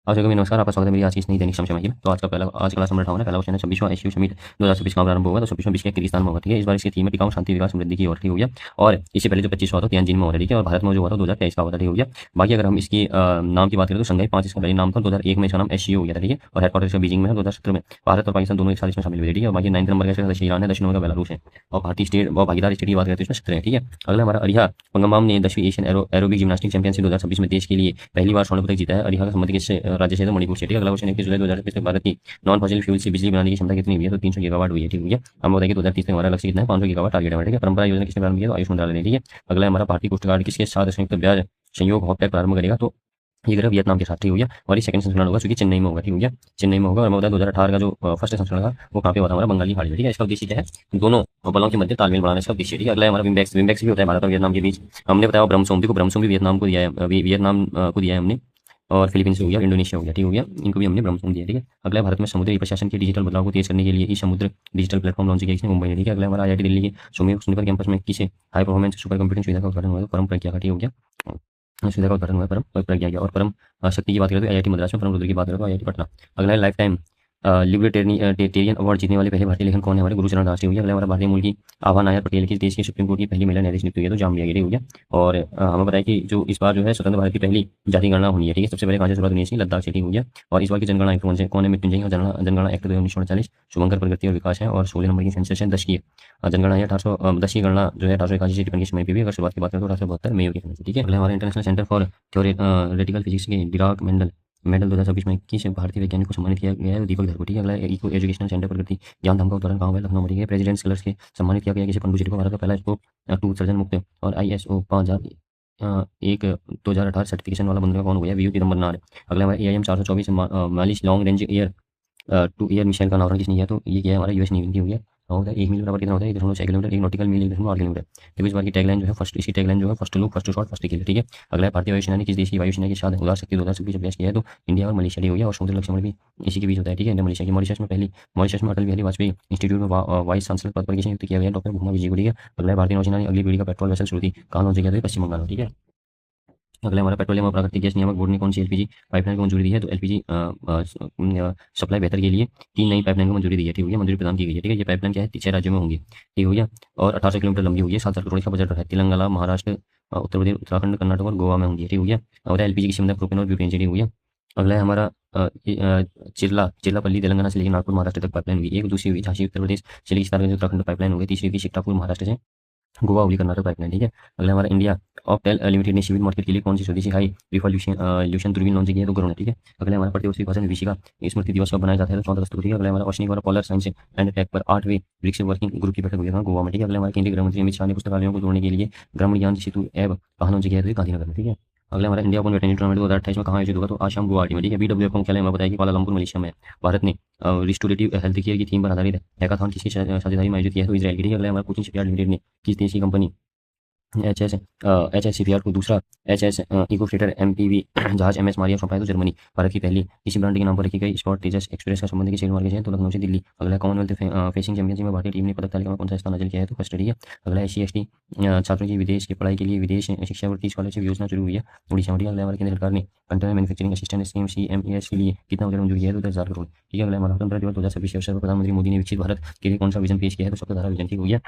आप सभी को मेरा नमस्कार। आपका स्वागत है मेरी आज की इस नई दैनिक समस्या में। तो आज क्लास नंबर 58 है। पहला क्वेश्चन है 26वां एशिया समिट 2026 का प्रारंभ होगा तो 26वां विश्व किर्गिस्तान में होगा। ठीक है, इस बार इसकी थीम है टिकाऊ शांति विकास समृद्धि की ओर। ठीक हो गया। और इससे पहले जो 25 हुआ था तियानजिन में हो रहा है। ठीक है, और भारत में जो हुआ था 2023 का हुआ था। ठीक हो गया। बाकी अगर हम इसकी नाम की बात करें तो संघाई 5 इसका पहले नाम था, 2001 में इसका नाम एससीओ हो गया था। ठीक है, और हेडक्वार्टर इसका बीजिंग में है। 2017 में भारत और पाकिस्तान दोनों एक साथ इसमें शामिल हुए। ठीक है, और बाकी 9 नंबर का ईरान है, 10 नंबर का बेलारूस है, और भारतीय स्टेट व भागीदार स्टेट की बात करते हैं इसमें 17 है। ठीक है, अगला हमारा अरिहा पंगमाम ने 10वीं एशियन एरोबिक जिम्नास्टिक चैंपियनशिप 2026 में देश के लिए पहली बार स्वर्ण पदक जीता है। अरिहा का संबंध किस राज्य से है? तो मणिपुर से। ठीक है, अगला क्वेश्चन 21 जुलाई 2026 तक भारत की नॉन फॉसिल फ्यूल से बिजली बनाने की क्षमता कितनी हुई है? तो 300 गीगावाट हुई है। ठीक है, हम बताएंगे 2030 तक हमारा लक्ष्य कितना है? 500 गीगावाट टारगेट है। ठीक है, परंपरा योजना किसने प्रारंभ किया? तो आयुष मंत्रालय ने। ठीक है, अगला हमारा भारतीय कोस्ट गार्ड किसके साथ संयुक्त ब्याज संयोग हॉपटैग प्रारंभ करेगा? तो ये करेगा वियतनाम के साथ। ठीक हो गया, और ये सेकंड संस्करण होगा, क्योंकि चेन्नई में होगा। ठीक हो गया, चेन्नई में होगा। और मैं बताया 2018 का जो फर्स्ट संस्करण था वो कहाँ पे हुआ था? हमारा बंगाली खाड़ी में। ठीक है, इसका उद्देश्य क्या है? दोनों बलों के मध्य तालमेल बढ़ाने का उद्देश्य। ठीक है, अगला है हमारा विम्बेक्स। विम्बेक्स भी होता है भारत और वियतनाम के बीच। हमने बताया ब्रह्मसोम को, ब्रह्मसोम भी वियतनाम को दिया है, वियतनाम को दिया है हमने। और फिलीपींस हो गया, इंडोनेशिया हो गया। ठीक हो गया, इनको भी हमने ब्रह्मसोम दिया। ठीक है, अगला भारत में समुद्री प्रशासन के डिजिटल बदलाव को तेज करने के लिए ई समुद्र डिजिटल प्लेटफॉर्म लॉन्च किया इसने मुंबई में। ठीक है, अगला हमारा आईआईटी दिल्ली के सोनीपत कैंपस में किसे हाई परफॉर्मेंस सुपर कंप्यूटिंग सुविधा का उद्घाटन हुआ? तो परम प्रज्ञा का। ठीक हो गया, सुविधा का उद्घाटन हुआ है परम प्रज्ञा गया। और परम शक्ति की बात करें तो आईआईटी मद्रास में, परम रुद्र की बात करें तो आईआईटी पटना। अगला है लाइफ टाइम लिबर्टेरियन अवार्ड जीतने वाले पहले भारतीय लेखक कौन है? हमारे गुरुचरण दास। हुई है, अगला हमारा भारतीय मूल की आभा नायर पटेल की देश के सुप्रीम कोर्ट की पहली महिला न्यायाधीश नियुक्त हुई है, तो जामिया गिरी हो गया। और हमें बताया कि जो इस बार जो है स्वतंत्र भारत की पहली जाति गणना हुई है। ठीक है, सबसे पहले कहाँ से शुरुआत हुई है? लद्दाख से। ठीक हो गया, और इस बार की जनगणना एक्ट कौन है? मृत्युंजय और जनगणना एक्ट 1948 शुभंकर प्रगति और विकास है। और 16 नंबर की सेंसस है 10 की जनगणना है 10 की गणना जो है 1881 से टिप्पणी के समय पे भी अगर शुरुआत की बात करें तो 1872 में के समय से। ठीक है, अगला हमारा international centre for theoretical physics के डिराक मेंडल मेडल 2026 में किस भारतीय वैज्ञानिक को सम्मानित किया गया है? दीपक धर को। ठीक है, अगला इको एजुकेशनल सेंटर प्रगति ज्ञान धाम का उद्घाटन कहाँ हुआ है? लखनऊ में। ठीक है, प्रेसिडेंट स्कॉलर्स के सम्मानित किया गया किसे? पन्डुचेरी को, भारत का पहला स्कोप 2 सर्जन मुक्त और ISO 5001 2018 सर्टिफिकेशन वाला बंदर कौन हो गया? वीयू चिदम्बरनार। अगला हमारा AIM 424 मालिश long range air two year missile का अनावरण किसने किया? तो ये क्या है? हमारा यूएस नेवी की हो गया। होता है 1 मील बराबर कितना होता है? 1.6 किलोमीटर। 1 नॉटिकल मील 1.8 किलोमीटर। देखो इस बार की टैगलाइन जो है फर्स्ट, इसकी टैगलाइन जो है first look first shot first kill. ठीक है, अगला है भारतीय वायुसेना ने किस देश की वायुसेना के साथ उदार शक्ति 2026 अभ्यास किया है? तो इंडिया और मलेशिया। ठीक हो गया, और समुद्र लक्ष्मण भी इसी के बीच होता है। ठीक है, इंडिया मलेशिया की। मॉरिशस में अटल बिहारी वाजपेयी इंस्टीट्यूट में वाइस चांसलर पद पर किसे नियुक्त किया गया? डॉक्टर भूमा विजय को। ठीक है, अगला है भारतीय नौसेना ने अगली पीढ़ी का पेट्रोल वेसल शुरू की कहाँ लॉन्च किया था? पश्चिम बंगाल। ठीक है, अगला हमारा पेट्रोलियम और प्राकृतिक गैस नियामक बोर्ड ने कौन सी एलपीजी पाइपलाइन को मंजूरी दी है? तो एलपीजी सप्लाई बेहतर के लिए 3 नई पाइपलाइन को मंजूरी दी है। ठीक हो गया, मंजूरी प्रदान की गई है। ठीक है, ये पाइपलाइन क्या है? 6 राज्यों में होंगी। ठीक हो गया, और 1800 किलोमीटर लंबी होगी। 7 करोड़ का बजट है। तेलंगाना, महाराष्ट्र, उत्तर प्रदेश, उत्तराखंड, कर्नाटक और गोवा में होंगी। ठीक हो गया, और एलपीजी की क्षमता प्रोपेन और ब्यूटेन। ठीक हो गया, अगला है हमारा चिरलापल्ली तेलंगाना से लेकर नागपुर महाराष्ट्र तक पाइपलाइन हुई। एक दूसरी हुई झांसी उत्तर प्रदेश से लेकर सितारगंज उत्तराखंड पाइपलाइन हो गई। तीसरी हुई शिक्टापुर महाराष्ट्र से गोवा हुई कर्नाटक पाइपलाइन। ठीक है, अगला हमारा इंडिया ऑक्टेल लिमिटेड ने सिविल मार्केट के लिए कौन सी स्वदेशी हाई रिफॉल्यूशन दूरबीन लॉन्च की है? तो गरुड़। ठीक है, अगला हमारा प्रतिवर्षीय भाषण विशिका स्मृति दिवस कब बनाया जाता है? तो 14 अगस्त को। ठीक है, अगला हमारा ओशनिक और पोलर साइंस एंड टेक पर 8वें ब्रिक्स वर्किंग ग्रुप की बैठक हुई है गोवा में। ठीक है, अगला हमारे केंद्रीय गृह मंत्री अमित शाह ने पुस्तकालयों को जोड़ने के लिए ग्रामीण ज्ञान सेतु ऐप कहाँ लॉन्च किया है? तो गांधीनगर में। ठीक है, अगला हमारा इंडिया ओपन बैडमिंटन टूर्नामेंट 2028 में कहाँ आयोजित होगा? तो आसाम गुवाहाटी में। ठीक है, BWF का मुख्यालय हमें बताया कि कुआलालंपुर मलेशिया में। भारत ने रिस्टोरेटिव हेल्थ केयर की थीम पर आधारित हैकाथॉन किसकी साझेदारी में आयोजित किया है? तो इजराइल की। ठीक है, अगला हमारा कोचिंग शिपयार्ड लिमिटेड ने किस देश की कंपनी HSCPR को दूसरा HS इको फ्रेटर MPV जहाज MS मारिया सौंपा है? तो जर्मनी। भारत की पहली किसी ब्रांड के नाम पर रखी गई स्पॉट तेजस एक्सप्रेस का संबंध किस मार्ग से है? तो लखनऊ से दिल्ली। अगला कॉमनवेल्थ फेसिंग चैंपियनशिप में भारतीय टीम ने पदक तालिका में कौन सा स्थान हासिल किया है? तो फर्स्ट। ठीक है, अगला SC/ST छात्रों की विदेश की पढ़ाई के लिए विदेश शिक्षावृत्ति स्कॉलरशिप योजना शुरू हुई है उड़ीसा में। अगला हमारे केंद्र सरकार ने container manufacturing assistant scheme CMES के लिए कितना बजट मंजूर किया है? तो 10,000 करोड़। ठीक है, अगला हमारा स्वतंत्रता दिवस 2026 के अवसर पर प्रधानमंत्री मोदी ने विकसित भारत के लिए कौन सा विजन पेश किया है? तो स्वप्नधारा विजन। ठीक हो गया,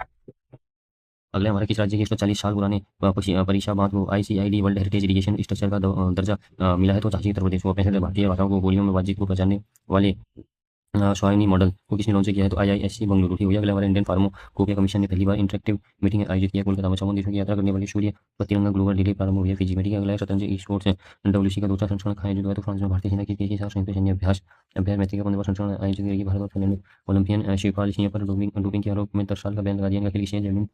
अगले हमारे किस राज्य के 140 साल पुराने परीक्षा बांध को ICID world heritage irrigation structure का दर्जा मिला है? तो झांसी उत्तर प्रदेश को। अपने भारतीय भाषाओं को बोलियों में बातचीत को पहचानने वाले स्वायनी मॉडल को किसने लॉन्च किया है? तो IISc बेंगलुरु। ठीक हो गया, अगले हमारे इंडियन फार्माकोपिया कमीशन ने पहली बार इंटरेक्टिव मीटिंग आयोजित किया कोलकाता में। 54 देशों की यात्रा करने वाली सूर्य तिरंगा ग्लोबल रिले प्रारंभ हुई है फिजी में। ठीक है, अगला शतरंज ई स्पोर्ट्स WC का दूसरा संस्करण कहाँ आयोजित हुआ है? तो फ्रांस में। भारतीय सेना के साथ संयुक्त सैन्य अभ्यास मैत्री का 15वां संस्करण आयोजित करेगी भारत और फिनलैंड। ओलंपियन शिवपाल सिंह पर डोपिंग के आरोप में 10 साल का बैन लगा दिया गया। किसी जेवलिन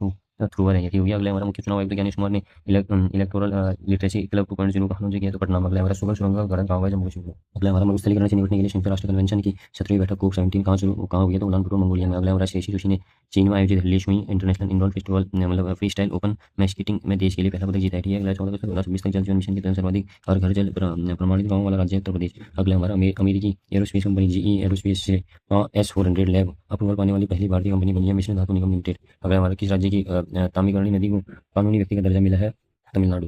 थ्रोअर है। ठीक हो गया, अगले हमारा मुख्य चुनाव आयुक्त ज्ञानेश कुमार ने इलेक्टोरल लिटरेसी क्लब 2.0 का लॉन्च किया तो पटना में। अगला हमारा सुगल सुरंग का उद्घाटन कहाँ हुआ है? जम्मू कश्मीर में। अगला हमारा मरुस्थलीकरण से निपटने के लिए संयुक्त राष्ट्र कन्वेंशन की 17वीं बैठक को 17 कहाँ हुई है? तो उलानबटर मंगोलिया में। अगला हमारा शेषी जोशी ने चीन में आयोजित लिशुई इंटरनेशनल इंडोर फेस्टिवल मतलब free style open match skating में देश के लिए पहला पदक जीता है। ठीक है, अगला 14 अगस्त 2026 तक जल जीवन मिशन के तहत सर्वाधिक और घर जल प्रमाणित गाँव वाला राज्य है उत्तर प्रदेश। अगला हमारा अमेरिकी एरोस्पेस कंपनी GE एरोस्पेस से S-400 लैब अप्रूवल पाने वाली पहली भारतीय कंपनी बनी है मिशन धातु निगम लिमिटेड। अगला हमारा किस राज्य की तामिलकरणी नदी को कानूनी व्यक्ति का दर्जा मिला है? तमिलनाडु।